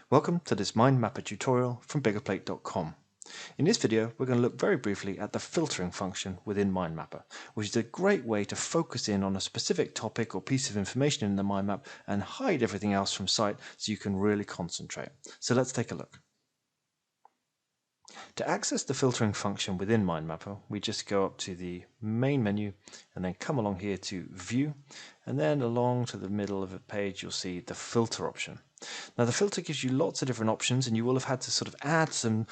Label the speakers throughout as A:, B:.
A: Welcome to this MindMapper tutorial from Biggerplate.com. In this video, we're going to look very briefly at the filtering function within MindMapper, which is a great way to focus in on a specific topic or piece of information in the mind map and hide everything else from sight so you can really concentrate. So let's take a look. To access the filtering function within MindMapper, we just go up to the main menu and then come along here to View, and then along to the middle of the page you'll see the filter option. Now the filter gives you lots of different options, and you will have had to sort of add some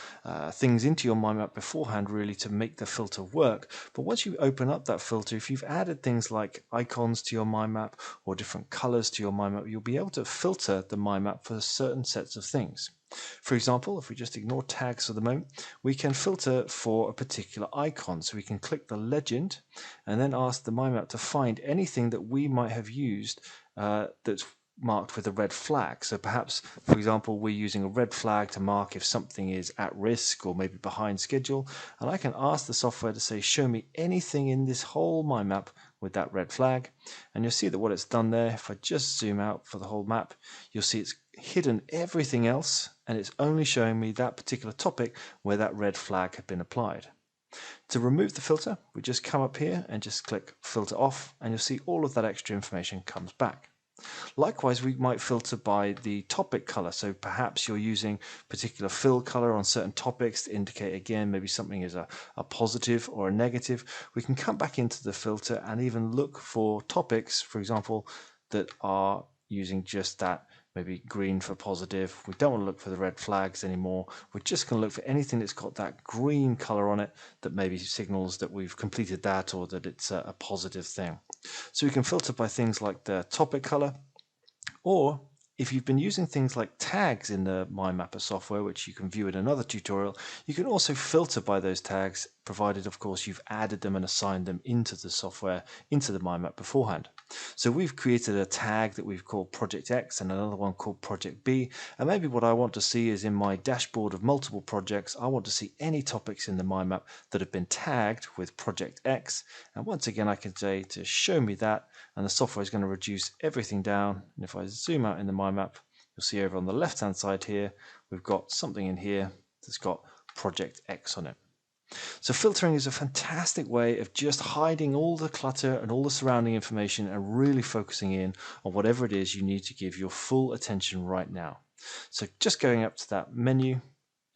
A: things into your mind map beforehand really to make the filter work. But once you open up that filter, if you've added things like icons to your mind map or different colors to your mind map, you'll be able to filter the mind map for certain sets of things. For example, if we just ignore tags for the moment, we can filter for a particular icon. So we can click the legend and then ask the mind map to find anything that we might have used that's marked with a red flag. So perhaps, for example, we're using a red flag to mark if something is at risk or maybe behind schedule, and I can ask the software to say, show me anything in this whole mind map with that red flag, and you'll see that what it's done there, if I just zoom out for the whole map, you'll see it's hidden everything else and it's only showing me that particular topic where that red flag had been applied. To remove the filter, we just come up here and just click filter off, and you'll see all of that extra information comes back. Likewise, we might filter by the topic color. So perhaps you're using particular fill color on certain topics to indicate, again, maybe something is a positive or a negative. We can come back into the filter and even look for topics, for example, that are using just that, maybe green for positive. We don't want to look for the red flags anymore. We're just going to look for anything that's got that green color on it that maybe signals that we've completed that or that it's a positive thing. So we can filter by things like the topic color, or if you've been using things like tags in the MindMapper software, which you can view in another tutorial, you can also filter by those tags, provided of course you've added them and assigned them into the software, into the mind map beforehand. So we've created a tag that we've called Project X and another one called Project B, and maybe what I want to see is in my dashboard of multiple projects, I want to see any topics in the mind map that have been tagged with Project X, and once again I can say to show me that, and the software is going to reduce everything down. And if I zoom out in the mind map, you'll see over on the left hand side here we've got something in here that's got Project X on it. So filtering is a fantastic way of just hiding all the clutter and all the surrounding information and really focusing in on whatever it is you need to give your full attention right now. So just going up to that menu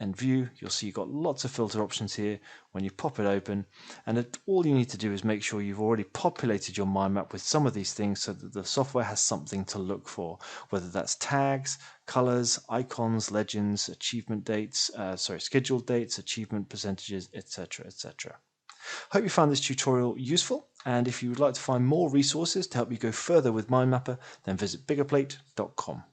A: and view, you'll see you've got lots of filter options here when you pop it open, and all you need to do is make sure you've already populated your mind map with some of these things so that the software has something to look for, whether that's tags, colors, icons, legends, achievement dates, scheduled dates, achievement percentages, etc., etc. Hope you found this tutorial useful, and if you would like to find more resources to help you go further with MindMapper, then visit biggerplate.com.